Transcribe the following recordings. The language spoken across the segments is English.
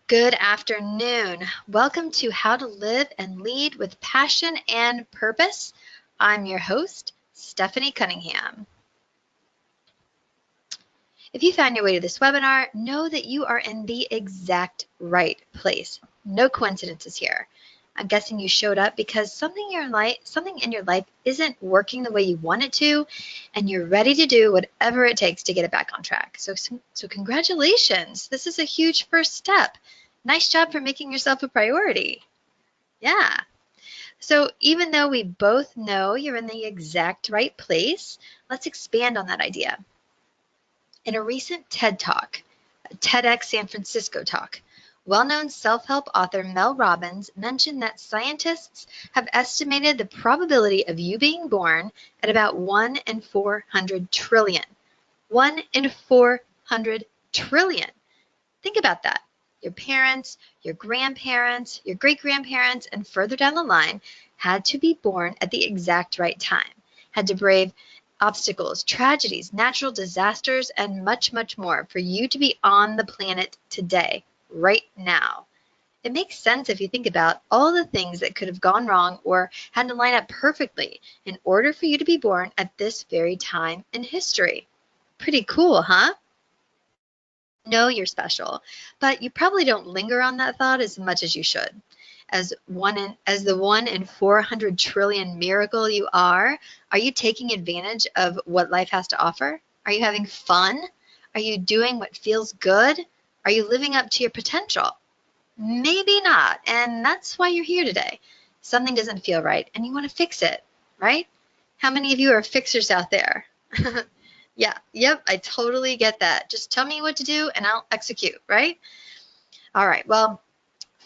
Good afternoon. Welcome to How to Live and Lead with Passion and Purpose. I'm your host, Stephanie Cunningham. If you found your way to this webinar, know that you are in the exact right place. No coincidences here. I'm guessing you showed up because something in your life isn't working the way you want it to, and you're ready to do whatever it takes to get it back on track. So congratulations. This is a huge first step. Nice job for making yourself a priority. Yeah. So even though we both know you're in the exact right place, let's expand on that idea. In a recent TED Talk, a TEDx San Francisco talk, well-known self-help author Mel Robbins mentioned that scientists have estimated the probability of you being born at about 1 in 400 trillion. 1 in 400 trillion. Think about that. Your parents, your grandparents, your great-grandparents, and further down the line had to be born at the exact right time, had to brave obstacles, tragedies, natural disasters, and much, much more for you to be on the planet today, right now. It makes sense if you think about all the things that could have gone wrong or had to line up perfectly in order for you to be born at this very time in history. Pretty cool, huh? Know you're special, but you probably don't linger on that thought as much as you should. As the 1 in 400 trillion miracle you are you taking advantage of what life has to offer? Are you having fun? Are you doing what feels good? Are you living up to your potential? Maybe not, and that's why you're here today. Something doesn't feel right, and you want to fix it, right? How many of you are fixers out there? Yep, I totally get that. Just tell me what to do and I'll execute, right? All right, well,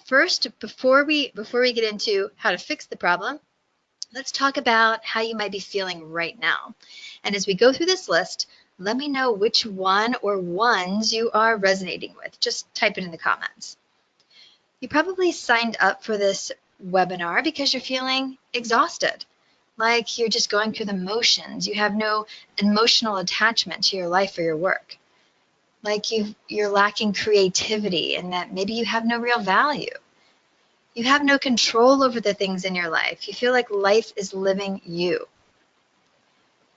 first, before we get into how to fix the problem, let's talk about how you might be feeling right now. And as we go through this list, let me know which one or ones you are resonating with. Just type it in the comments. You probably signed up for this webinar because you're feeling exhausted, like you're just going through the motions. You have no emotional attachment to your life or your work, like you're lacking creativity and that maybe you have no real value. You have no control over the things in your life. You feel like life is living you.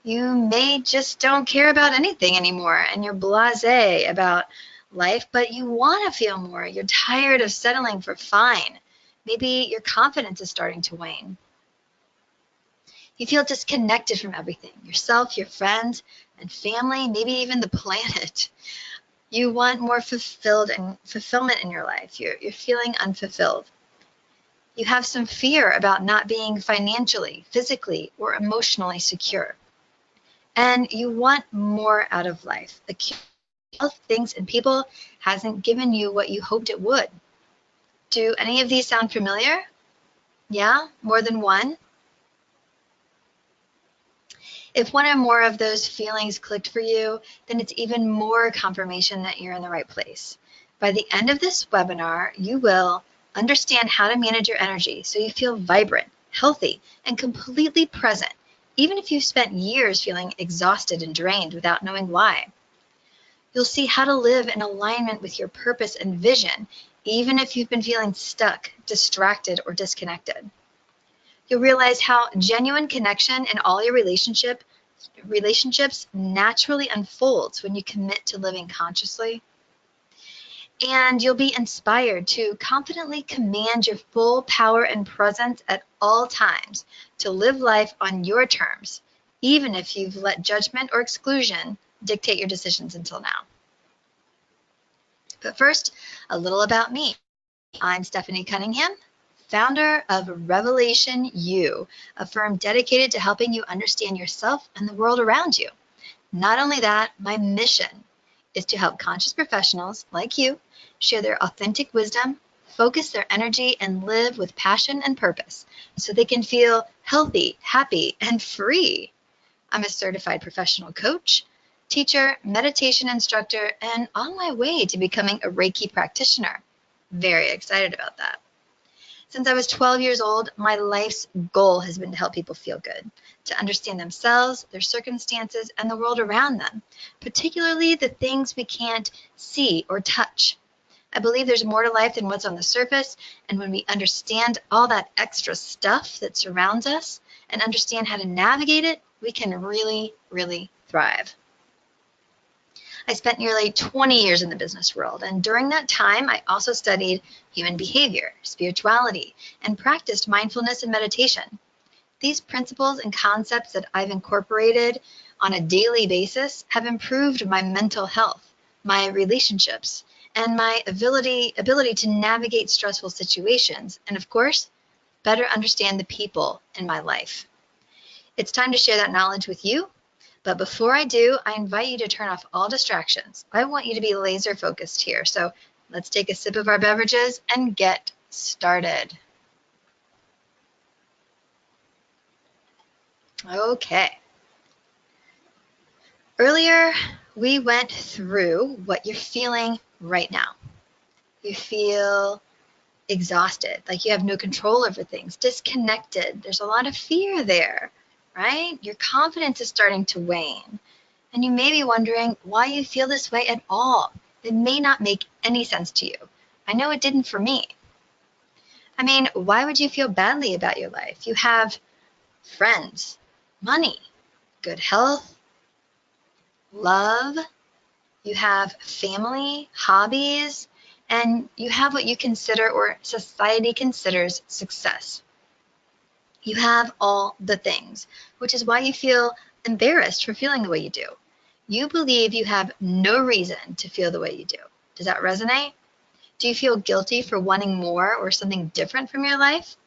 You may just don't care about anything anymore and you're blasé about life, but you want to feel more. You're tired of settling for fine. Maybe your confidence is starting to wane. You feel disconnected from everything, yourself, your friends, and family, maybe even the planet. You want more fulfillment in your life. You're feeling unfulfilled. You have some fear about not being financially, physically, or emotionally secure. And you want more out of life. The things and people hasn't given you what you hoped it would. Do any of these sound familiar? Yeah? More than one? If one or more of those feelings clicked for you, then it's even more confirmation that you're in the right place. By the end of this webinar, you will understand how to manage your energy so you feel vibrant, healthy, and completely present, even if you've spent years feeling exhausted and drained without knowing why. You'll see how to live in alignment with your purpose and vision, even if you've been feeling stuck, distracted, or disconnected. You'll realize how genuine connection in all your relationships naturally unfolds when you commit to living consciously. And you'll be inspired to confidently command your full power and presence at all times to live life on your terms, even if you've let judgment or exclusion dictate your decisions until now. But first, a little about me. I'm Stephanie Cunningham, founder of RevelationU, a firm dedicated to helping you understand yourself and the world around you. Not only that, my mission is to help conscious professionals like you share their authentic wisdom, focus their energy, and live with passion and purpose so they can feel healthy, happy, and free. I'm a certified professional coach, teacher, meditation instructor, and on my way to becoming a Reiki practitioner. Very excited about that. Since I was 12 years old, my life's goal has been to help people feel good, to understand themselves, their circumstances, and the world around them, particularly the things we can't see or touch. I believe there's more to life than what's on the surface, and when we understand all that extra stuff that surrounds us and understand how to navigate it, we can really, really thrive. I spent nearly 20 years in the business world, and during that time, I also studied human behavior, spirituality, and practiced mindfulness and meditation. These principles and concepts that I've incorporated on a daily basis have improved my mental health, my relationships, and my ability to navigate stressful situations, and of course, better understand the people in my life. It's time to share that knowledge with you. But before I do, I invite you to turn off all distractions. I want you to be laser focused here. So let's take a sip of our beverages and get started. Okay. Earlier, we went through what you're feeling right now. You feel exhausted, like you have no control over things, disconnected. There's a lot of fear there, right? Your confidence is starting to wane. And you may be wondering why you feel this way at all. It may not make any sense to you. I know it didn't for me. I mean, why would you feel badly about your life? You have friends, money, good health, love, you have family, hobbies, and you have what you consider or society considers success. You have all the things, which is why you feel embarrassed for feeling the way you do. You believe you have no reason to feel the way you do. Does that resonate? Do you feel guilty for wanting more or something different from your life?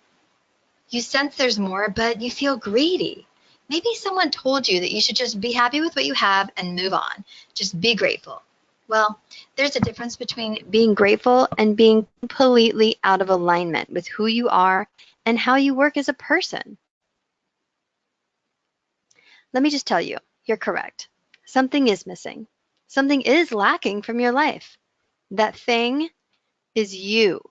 You sense there's more, but you feel greedy. Maybe someone told you that you should just be happy with what you have and move on. Just be grateful. Well, there's a difference between being grateful and being completely out of alignment with who you are and how you work as a person. Let me just tell you, you're correct. Something is missing. Something is lacking from your life. That thing is you.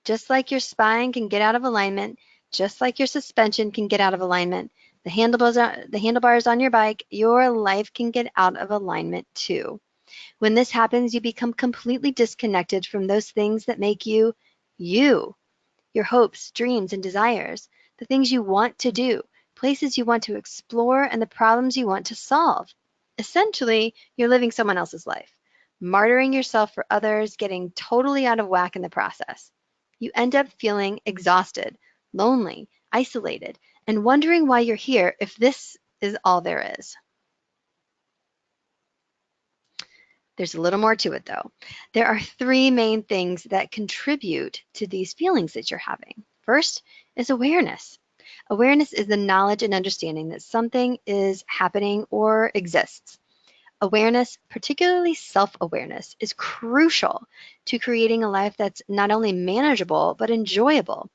Just like your spine can get out of alignment, just like your suspension can get out of alignment, the handlebars on your bike, your life can get out of alignment too. When this happens, you become completely disconnected from those things that make you you, your hopes, dreams, and desires, the things you want to do, places you want to explore, and the problems you want to solve. Essentially, you're living someone else's life, martyring yourself for others, getting totally out of whack in the process. You end up feeling exhausted, lonely, isolated, and wondering why you're here if this is all there is. There's a little more to it, though. There are three main things that contribute to these feelings that you're having. First is awareness. Awareness is the knowledge and understanding that something is happening or exists. Awareness, particularly self-awareness, is crucial to creating a life that's not only manageable, but enjoyable.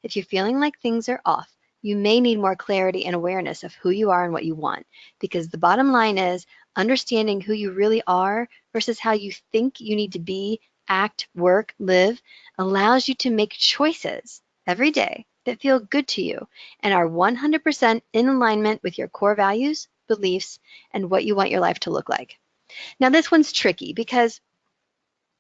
If you're feeling like things are off, you may need more clarity and awareness of who you are and what you want, because the bottom line is understanding who you really are versus how you think you need to be, act, work, live, allows you to make choices every day that feel good to you and are 100% in alignment with your core values, beliefs, and what you want your life to look like. Now, this one's tricky because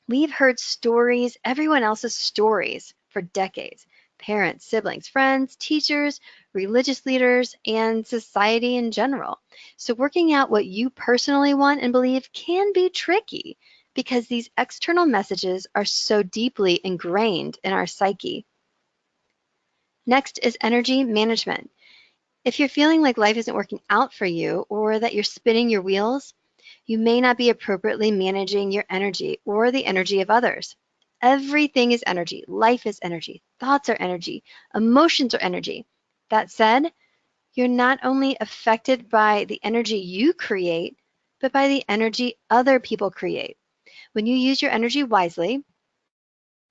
we've heard stories, everyone else's stories, for decades. Parents, siblings, friends, teachers, religious leaders, and society in general. So working out what you personally want and believe can be tricky because these external messages are so deeply ingrained in our psyche. Next is energy management. If you're feeling like life isn't working out for you or that you're spinning your wheels, you may not be appropriately managing your energy or the energy of others. Everything is energy. Life is energy. Thoughts are energy. Emotions are energy. That said, you're not only affected by the energy you create, but by the energy other people create. When you use your energy wisely,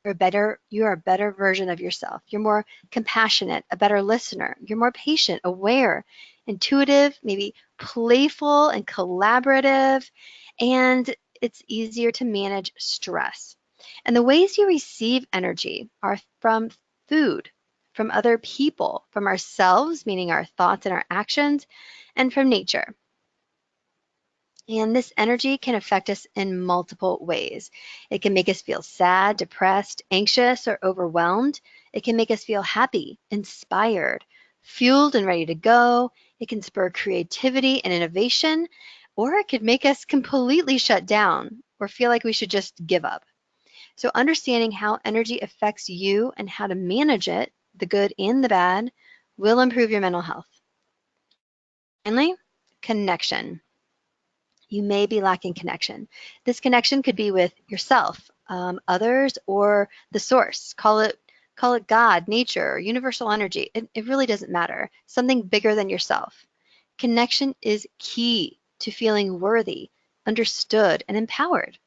you're a better version of yourself. You're more compassionate, a better listener. You're more patient, aware, intuitive, maybe playful and collaborative, and it's easier to manage stress. And the ways you receive energy are from food, from other people, from ourselves, meaning our thoughts and our actions, and from nature. And this energy can affect us in multiple ways. It can make us feel sad, depressed, anxious, or overwhelmed. It can make us feel happy, inspired, fueled, and ready to go. It can spur creativity and innovation, or it could make us completely shut down or feel like we should just give up. So, understanding how energy affects you and how to manage it, the good and the bad, will improve your mental health. Finally, connection. You may be lacking connection. This connection could be with yourself, others, or the source. Call it God, nature, universal energy. It really doesn't matter. Something bigger than yourself. Connection is key to feeling worthy, understood, and empowered.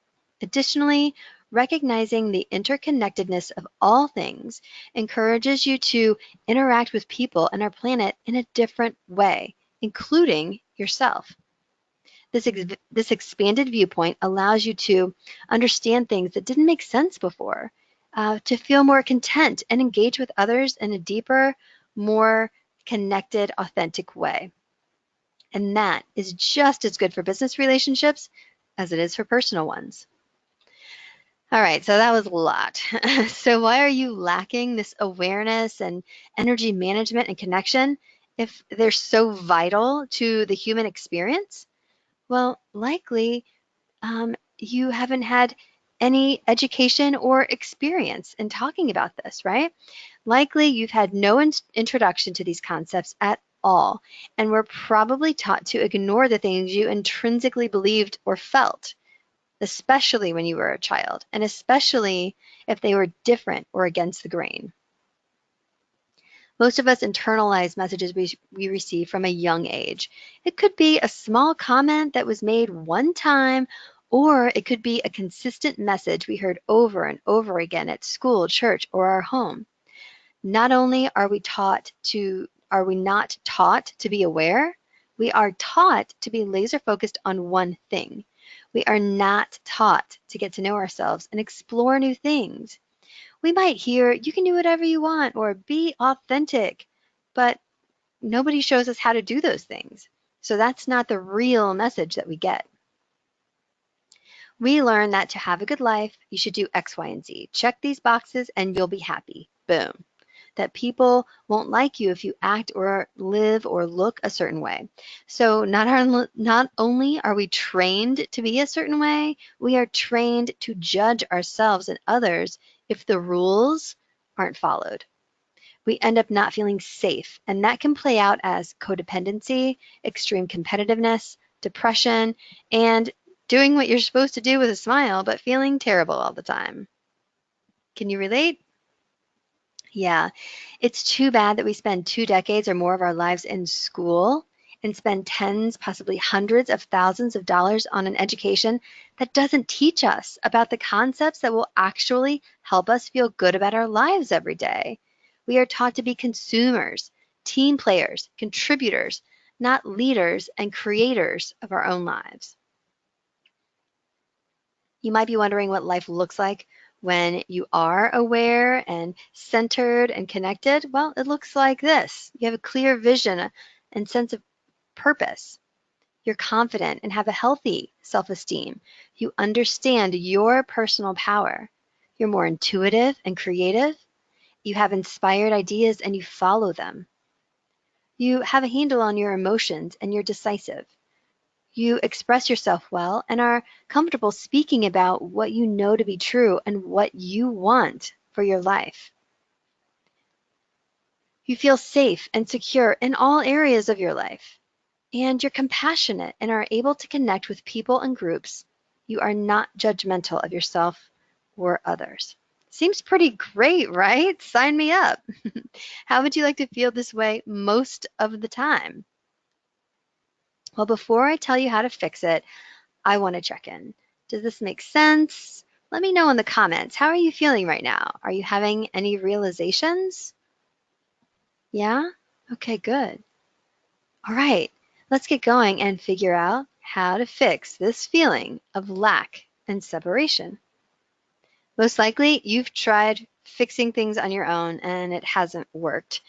Additionally, recognizing the interconnectedness of all things encourages you to interact with people and our planet in a different way, including yourself. This expanded viewpoint allows you to understand things that didn't make sense before, to feel more content and engage with others in a deeper, more connected, authentic way. And that is just as good for business relationships as it is for personal ones. All right, so that was a lot. So why are you lacking this awareness and energy management and connection if they're so vital to the human experience? Well, likely you haven't had any education or experience in talking about this, right? Likely you've had no introduction to these concepts at all, and were probably taught to ignore the things you intrinsically believed or felt, especially when you were a child, and especially if they were different or against the grain. Most of us internalize messages we receive from a young age. It could be a small comment that was made one time, or it could be a consistent message we heard over and over again at school, church, or our home. Not only are we not taught to be aware, we are taught to be laser focused on one thing. We are not taught to get to know ourselves and explore new things. We might hear, you can do whatever you want, or be authentic, but nobody shows us how to do those things. So that's not the real message that we get. We learn that to have a good life, you should do X, Y, and Z. Check these boxes and you'll be happy. Boom. That people won't like you if you act or live or look a certain way. So not only are we trained to be a certain way, we are trained to judge ourselves and others if the rules aren't followed. We end up not feeling safe, and that can play out as codependency, extreme competitiveness, depression, and doing what you're supposed to do with a smile, but feeling terrible all the time. Can you relate? Yeah, it's too bad that we spend 2 decades or more of our lives in school and spend tens, possibly hundreds of thousands of dollars on an education that doesn't teach us about the concepts that will actually help us feel good about our lives every day. We are taught to be consumers, team players, contributors, not leaders and creators of our own lives. You might be wondering what life looks like when you are aware and centered and connected. Well, it looks like this. You have a clear vision and sense of purpose. You're confident and have a healthy self-esteem. You understand your personal power. You're more intuitive and creative. You have inspired ideas and you follow them. You have a handle on your emotions and you're decisive. You express yourself well and are comfortable speaking about what you know to be true and what you want for your life. You feel safe and secure in all areas of your life. And you're compassionate and are able to connect with people and groups. You are not judgmental of yourself or others. Seems pretty great, right? Sign me up. How would you like to feel this way most of the time? Well, before I tell you how to fix it, I want to check in. Does this make sense? Let me know in the comments. How are you feeling right now? Are you having any realizations? Yeah? Okay, good. All right, let's get going and figure out how to fix this feeling of lack and separation. Most likely, you've tried fixing things on your own and it hasn't worked.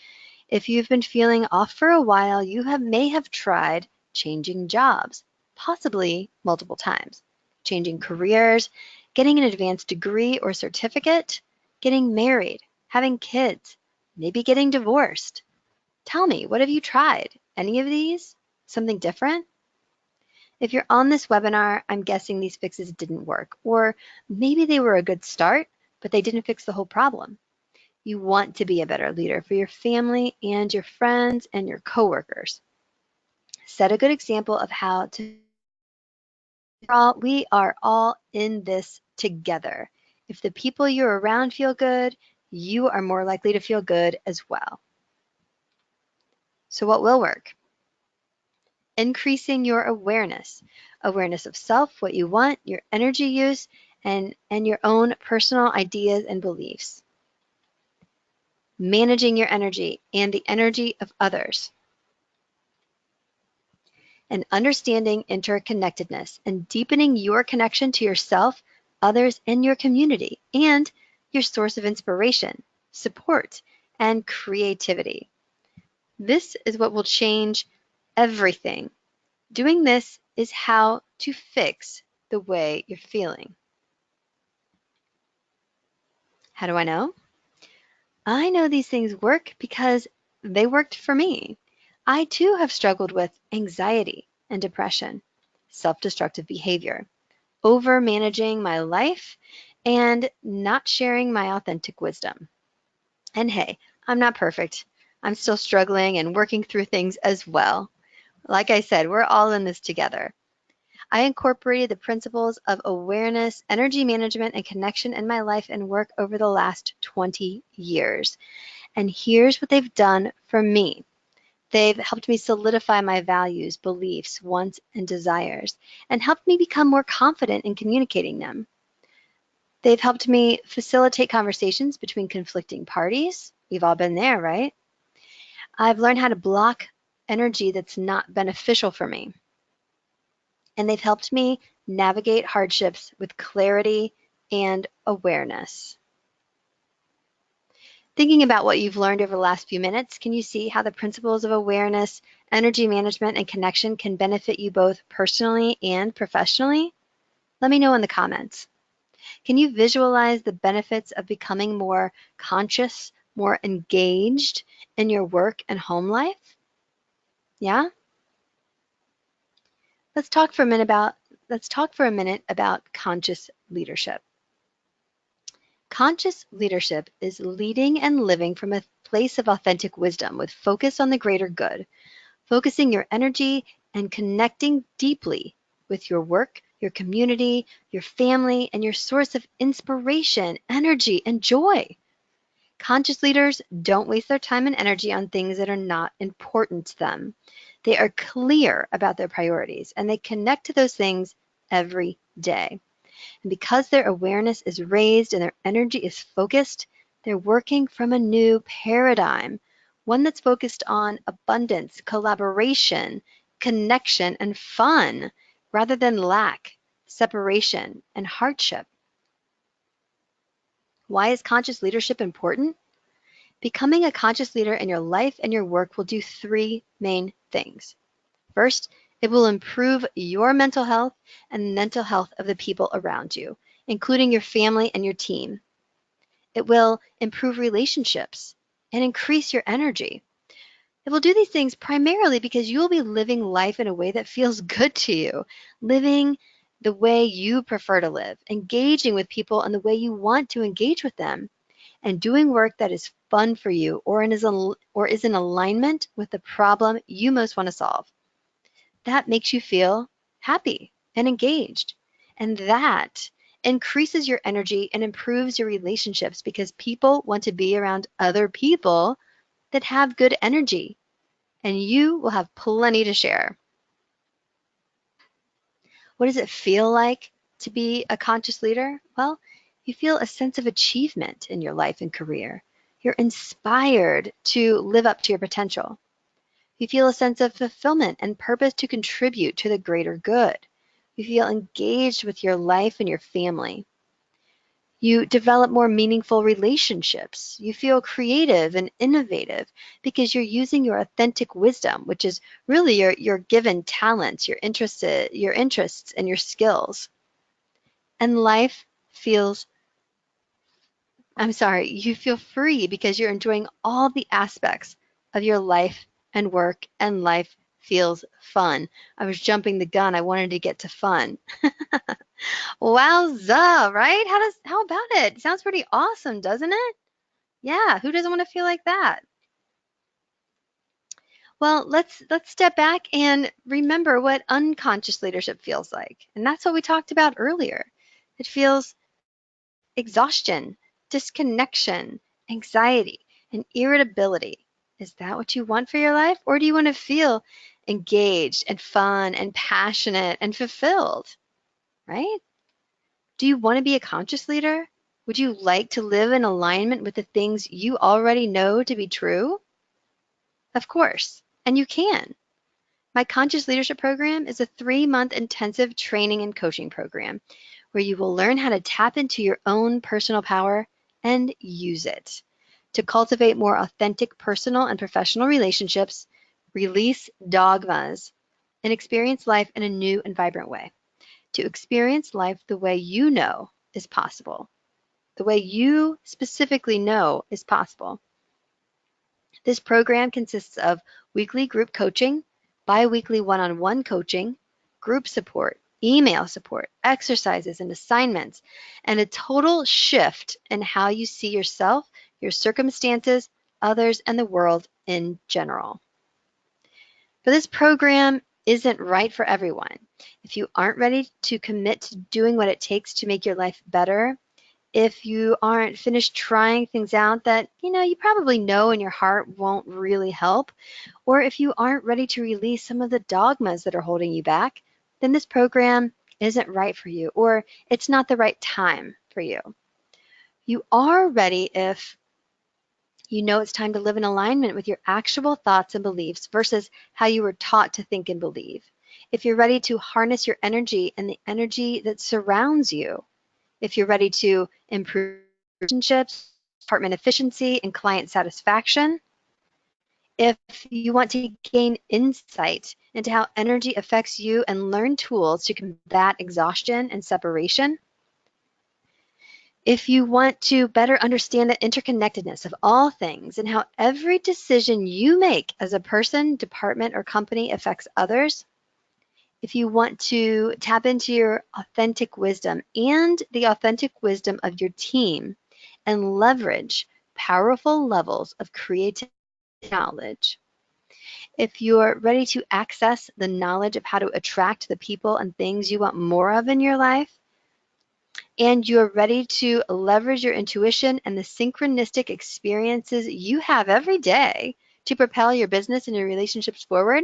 If you've been feeling off for a while, you may have tried changing jobs, possibly multiple times, changing careers, getting an advanced degree or certificate, getting married, having kids, maybe getting divorced. Tell me, what have you tried? Any of these? Something different? If you're on this webinar, I'm guessing these fixes didn't work, or maybe they were a good start, but they didn't fix the whole problem. You want to be a better leader for your family and your friends and your coworkers. Set a good example of how to. We are all in this together. If the people you're around feel good, you are more likely to feel good as well. So what will work? Increasing your awareness. Awareness of self, what you want, your energy use, and your own personal ideas and beliefs. Managing your energy and the energy of others. And understanding interconnectedness and deepening your connection to yourself, others, and your community, and your source of inspiration, support, and creativity. This is what will change everything. Doing this is how to fix the way you're feeling. How do I know? I know these things work because they worked for me. I too have struggled with anxiety and depression, self-destructive behavior, over managing my life, and not sharing my authentic wisdom. And hey, I'm not perfect. I'm still struggling and working through things as well. Like I said, we're all in this together. I incorporated the principles of awareness, energy management, and connection in my life and work over the last 20 years. And here's what they've done for me. They've helped me solidify my values, beliefs, wants, and desires, and helped me become more confident in communicating them. They've helped me facilitate conversations between conflicting parties. We've all been there, right? I've learned how to block energy that's not beneficial for me. And they've helped me navigate hardships with clarity and awareness. Thinking about what you've learned over the last few minutes, can you see how the principles of awareness, energy management, and connection can benefit you both personally and professionally? Let me know in the comments. Can you visualize the benefits of becoming more conscious, more engaged in your work and home life? Yeah? Let's talk for a minute about conscious leadership. Conscious leadership is leading and living from a place of authentic wisdom with focus on the greater good, focusing your energy and connecting deeply with your work, your community, your family, and your source of inspiration, energy, and joy. Conscious leaders don't waste their time and energy on things that are not important to them. They are clear about their priorities and they connect to those things every day. And because their awareness is raised and their energy is focused, they're working from a new paradigm, one that's focused on abundance, collaboration, connection, and fun, rather than lack, separation, and hardship. Why is conscious leadership important? Becoming a conscious leader in your life and your work will do three main things. First, it will improve your mental health and the mental health of the people around you, including your family and your team. It will improve relationships and increase your energy. It will do these things primarily because you will be living life in a way that feels good to you, living the way you prefer to live, engaging with people in the way you want to engage with them, and doing work that is fun for you or is in alignment with the problem you most want to solve. That makes you feel happy and engaged. And that increases your energy and improves your relationships because people want to be around other people that have good energy, and you will have plenty to share. What does it feel like to be a conscious leader? Well, you feel a sense of achievement in your life and career. You're inspired to live up to your potential. You feel a sense of fulfillment and purpose to contribute to the greater good. You feel engaged with your life and your family. You develop more meaningful relationships. You feel creative and innovative because you're using your authentic wisdom, which is really your given talents, your interests and your skills. And life feels, you feel free because you're enjoying all the aspects of your life and work, and life feels fun. I was jumping the gun. I wanted to get to fun. Wowza, right? How about it? Sounds pretty awesome, doesn't it? Yeah, who doesn't want to feel like that? Well, let's step back and remember what unconscious leadership feels like. And that's what we talked about earlier. It feels exhaustion, disconnection, anxiety, and irritability. Is that what you want for your life? Or do you want to feel engaged and fun and passionate and fulfilled, right? Do you want to be a conscious leader? Would you like to live in alignment with the things you already know to be true? Of course, and you can. My Conscious Leadership Program is a 3-month intensive training and coaching program where you will learn how to tap into your own personal power and use it to cultivate more authentic personal and professional relationships, release dogmas, and experience life in a new and vibrant way. To experience life the way you know is possible, the way you specifically know is possible. This program consists of weekly group coaching, bi-weekly one-on-one coaching, group support, email support, exercises and assignments, and a total shift in how you see yourself, your circumstances, others, and the world in general. But this program isn't right for everyone. If you aren't ready to commit to doing what it takes to make your life better, if you aren't finished trying things out that you probably know in your heart won't really help, or if you aren't ready to release some of the dogmas that are holding you back, then this program isn't right for you, or it's not the right time for you. You are ready if you know it's time to live in alignment with your actual thoughts and beliefs versus how you were taught to think and believe. If you're ready to harness your energy and the energy that surrounds you, if you're ready to improve relationships, department efficiency, and client satisfaction, if you want to gain insight into how energy affects you and learn tools to combat exhaustion and separation, if you want to better understand the interconnectedness of all things and how every decision you make as a person, department, or company affects others, if you want to tap into your authentic wisdom and the authentic wisdom of your team and leverage powerful levels of creative knowledge, if you're ready to access the knowledge of how to attract the people and things you want more of in your life, and you're ready to leverage your intuition and the synchronistic experiences you have every day to propel your business and your relationships forward,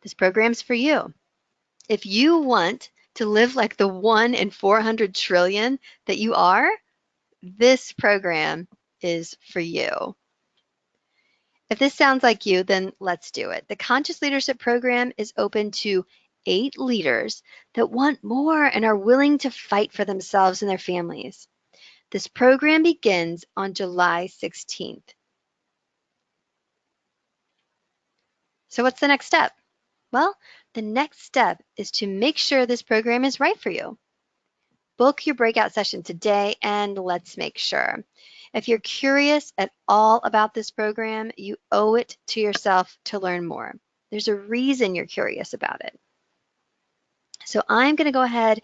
this program's for you. If you want to live like the 1 in 400 trillion that you are, this program is for you. If this sounds like you, then let's do it. The Conscious Leadership Program is open to 8 leaders that want more and are willing to fight for themselves and their families. This program begins on July 16th. So what's the next step? Well, the next step is to make sure this program is right for you. Book your breakout session today and let's make sure. If you're curious at all about this program, you owe it to yourself to learn more. There's a reason you're curious about it. So I'm going to go ahead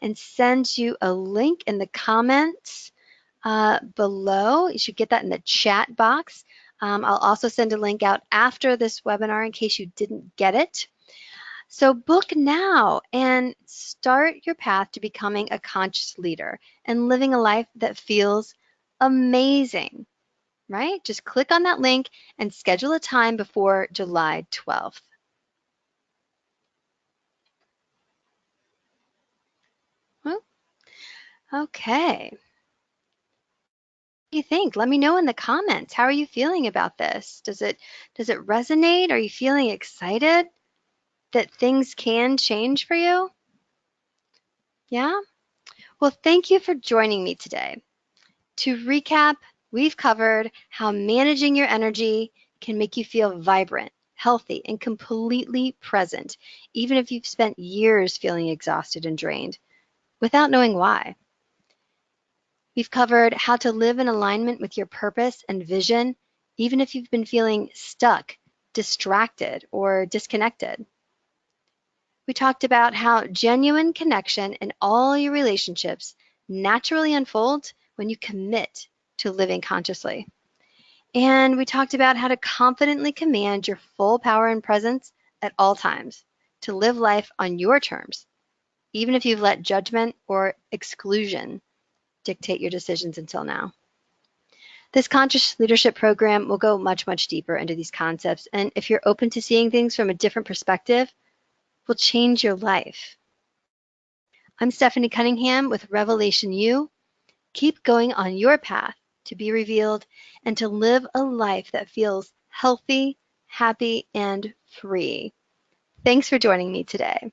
and send you a link in the comments below. You should get that in the chat box. I'll also send a link out after this webinar in case you didn't get it. So book now and start your path to becoming a conscious leader and living a life that feels amazing, right? Just click on that link and schedule a time before July 12th. Okay. What do you think? Let me know in the comments. How are you feeling about this? Does it resonate? Are you feeling excited that things can change for you? Yeah? Well, thank you for joining me today. To recap, we've covered how managing your energy can make you feel vibrant, healthy, and completely present, even if you've spent years feeling exhausted and drained without knowing why. We've covered how to live in alignment with your purpose and vision, even if you've been feeling stuck, distracted, or disconnected. We talked about how genuine connection in all your relationships naturally unfolds when you commit to living consciously. And we talked about how to confidently command your full power and presence at all times, to live life on your terms, even if you've let judgment or exclusion dictate your decisions until now. This conscious leadership program will go much, much deeper into these concepts. And if you're open to seeing things from a different perspective, will change your life. I'm Stephanie Cunningham with RevelationU. Keep going on your path to be revealed and to live a life that feels healthy, happy, and free. Thanks for joining me today.